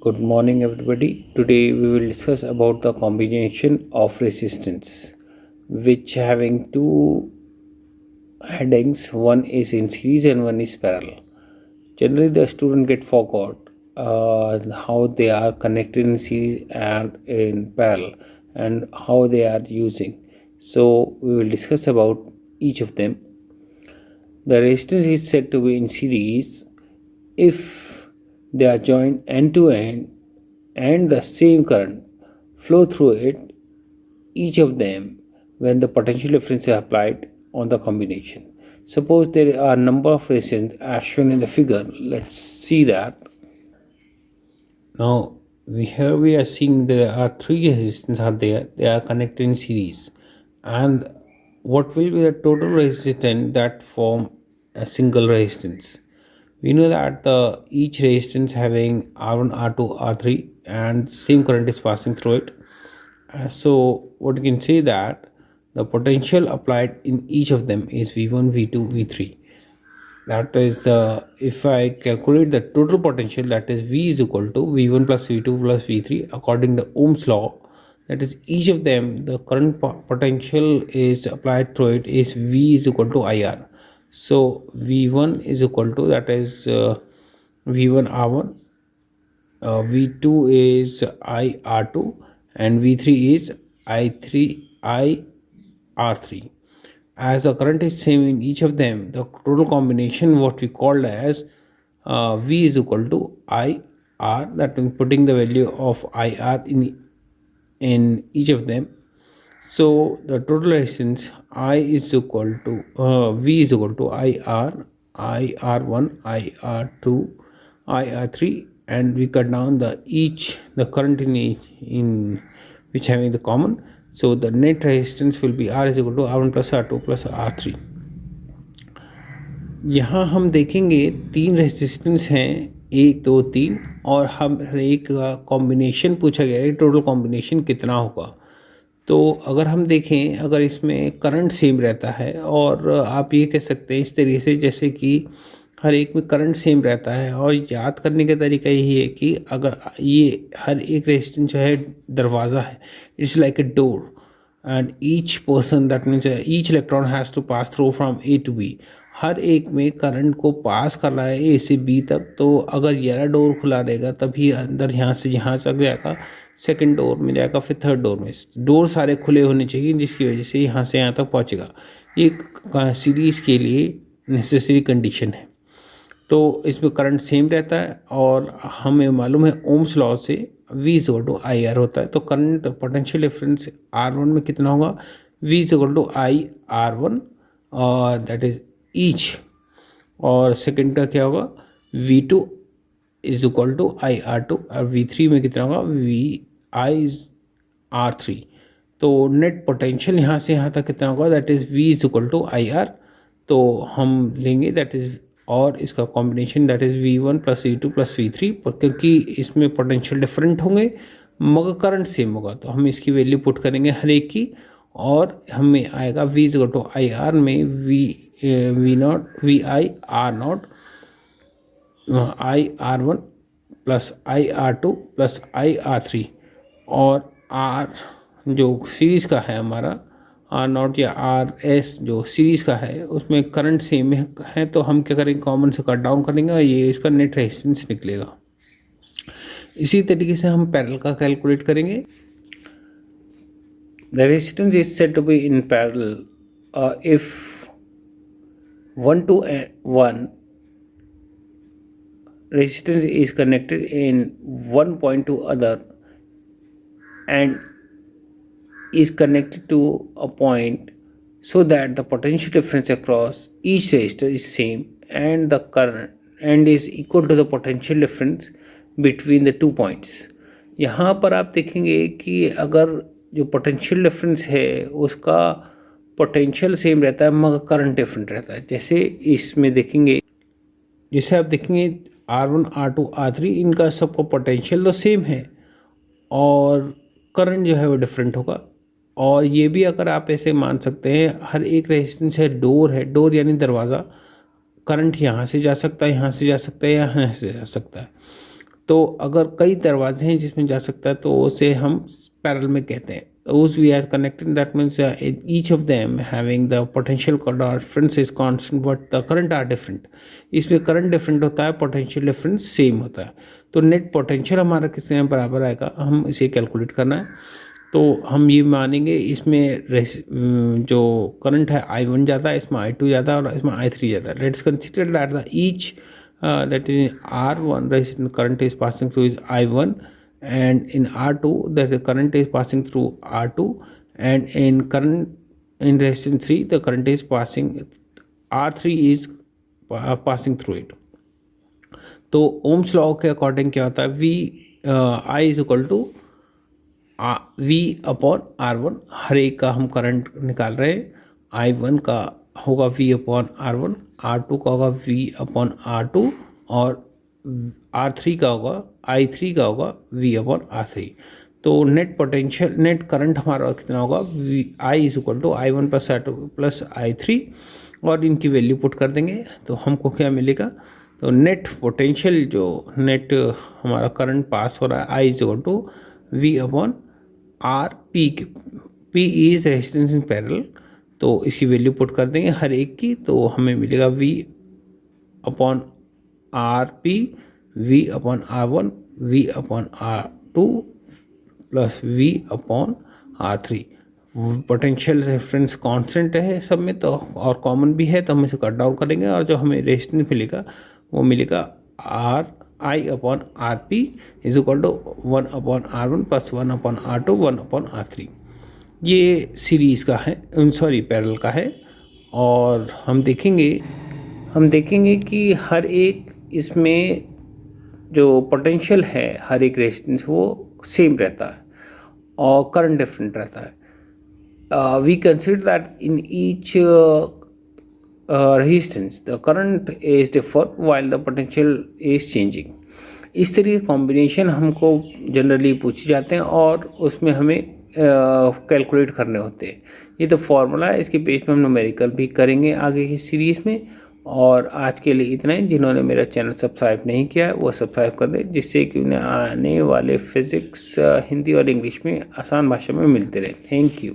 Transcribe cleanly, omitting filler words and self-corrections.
Good morning everybody. Today we will discuss about the combination of resistance which having two headings, one is in series and one is parallel. Generally the student get forgot how they are connected in series and in parallel and how they are using. So we will discuss about each of them. The resistance is said to be in series if they are joined end to end and the same current flow through it, each of them, when the potential difference is applied on the combination. Suppose there are a number of resistors as shown in the figure. Let's see that. Now here we are seeing there are three resistors are there. They are connected in series, and what will be the total resistance that form a single resistance? We know that the each resistance having R1, R2, R3 and same current is passing through it. So what you can say that the potential applied in each of them is V1, V2, V3. That is, if I calculate the total potential, that is V is equal to V1 plus V2 plus V3 according to Ohm's law. That is, each of them, the current potential is applied through it is V is equal to IR. So V1 is equal to, that is V1 R1, V2 is IR2 and V3 is IR3. As the current is same in each of them, the total combination what we called as V is equal to IR, that means putting the value of IR in each of them. So the total resistance I is equal to V is equal to IR1, IR2, IR3, and we cut down the current in which having the common. So the net resistance will be R is equal to R1 plus R2 plus R3. यहाँ हम देखेंगे तीन resistance हैं, 1 2 3, और हम एक का combination पूछा गया है, टोटल कॉम्बिनेशन कितना होगा। तो अगर हम देखें, अगर इसमें करंट सेम रहता है, और आप ये कह सकते हैं इस तरीके से जैसे कि हर एक में करंट सेम रहता है, और याद करने का तरीका यही है कि अगर ये हर एक रेजिस्टेंस जो है दरवाज़ा है, it's like a door and each person, that means each electron has to pass through from A to B. हर एक में करंट को पास करना है ए से बी तक। तो अगर ये डोर खुला रहेगा तभी अंदर यहाँ से यहाँ तक जाएगा, सेकंड डोर में जाएगा, फिर थर्ड डोर में। डोर सारे खुले होने चाहिए जिसकी वजह से यहाँ से यहाँ तक पहुँचेगा। ये सीरीज़ के लिए नेसेसरी कंडीशन है। तो इसमें करंट सेम रहता है, और हमें मालूम है ओम्स लॉ से V is equal to I R होता है। तो करंट पोटेंशियल डिफरेंस R1 में कितना होगा? V is equal to IR1, और दैट इज ईच, और सेकंड का क्या होगा? V2 is equal to IR2, और V3 में कितना होगा? VIR3। तो नेट पोटेंशियल यहाँ से यहाँ तक कितना होगा? That is V is equal to IR। तो हम लेंगे दैट इज़, और इसका combination that is V1 plus V2 plus V3, क्योंकि इसमें पोटेंशियल डिफरेंट होंगे मगर करंट सेम होगा। तो हम इसकी वैल्यू पुट करेंगे हर एक की, और हमें आएगा V is equal to IR में VI R0 IR1 plus IR2 plus IR3, और R जो सीरीज़ का है हमारा R0 या RS जो सीरीज़ का है उसमें करंट सेम है। तो हम क्या करेंगे? कॉमन से कट डाउन करेंगे और ये इसका नेट रेजिस्टेंस निकलेगा। इसी तरीके से हम पैरेलल का कैलकुलेट करेंगे। The resistance is said to be in parallel if 1 to 1 resistance is connected in one point to other and is connected to a point so that the potential difference across each resistor is same and the current and is equal to the potential difference between the 2 points। यहाँ पर आप देखेंगे कि अगर जो potential difference है उसका potential same रहता है मगर करंट डिफरेंट रहता है। जैसे इसमें देखेंगे, जैसे आप देखेंगे R1 R2 R3 इनका सबका पोटेंशियल तो सेम है और करंट जो है वो डिफरेंट होगा। और ये भी अगर आप ऐसे मान सकते हैं, हर एक रेजिस्टेंस है डोर यानी दरवाज़ा, करंट यहाँ से जा सकता है, यहाँ से जा सकता है, यहाँ से जा सकता है। तो अगर कई दरवाजे हैं जिसमें जा सकता है तो उसे हम पैरेलल में कहते हैं. Those we are connecting, that means each of them having the potential difference is constant but the current are different. इसमें करंट डिफरेंट होता है, पोटेंशियल डिफरेंस सेम होता है. तो नेट पोटेंशियल हमारा किसके बराबर आएगा, हम इसे कैलकुलेट करना है. तो हम ये मानेंगे इसमें जो करंट है I1 जाता है, इसमें I2 जाता है और इसमें I3 जाता है. Let's consider that the each that is in R1 resistant current is passing through is I1, and in R2 the current is passing through R2, and in resistance 3 the current is passing, R3 is passing through it. तो Ohm's law के according क्या होता है, V I is equal to V upon R1. हर एक का हम current निकाल रहे हैं. I1 का होगा V अपॉन R1, R2 का होगा V अपॉन R2 और R3 का होगा, I3 का होगा V अपॉन R3. तो नेट पोटेंशियल, नेट करंट हमारा कितना होगा, I is equal to I1 plus I3, और इनकी वैल्यू पुट कर देंगे तो हमको क्या मिलेगा. तो नेट पोटेंशियल जो नेट हमारा करंट पास हो रहा है, I is equal to V upon R, P is resistance in parallel. तो इसकी वैल्यू पुट कर देंगे हर एक की, तो हमें मिलेगा V upon RP, V upon R1, V upon R2 plus V upon R3. Potential reference constant है सब में तो, और कॉमन भी है तो हम इसे कट डाउन करेंगे, और जो हमें रेजिस्टेंस मिलेगा वो मिलेगा I upon RP is equal to 1 upon R1 plus 1 upon R2 1 upon R3. ये सीरीज़ का है, सॉरी पैरेलल का है. और हम देखेंगे कि हर एक इसमें जो पोटेंशियल है हर एक रेजिस्टेंस वो सेम रहता है और करंट डिफरेंट रहता है. We consider that in each resistance the current is differ while the potential is changing. इस तरह के कॉम्बिनेशन हमको जनरली पूछे जाते हैं और उसमें हमें कैलकुलेट करने होते हैं. ये तो फॉर्मूला है, इसके बेस पे हम न्यूमेरिकल भी करेंगे आगे की सीरीज़ में. और आज के लिए इतना ही. जिन्होंने मेरा चैनल सब्सक्राइब नहीं किया है वो सब्सक्राइब कर दें, जिससे कि उन्हें आने वाले फिज़िक्स हिंदी और इंग्लिश में आसान भाषा में मिलते रहे. Thank you.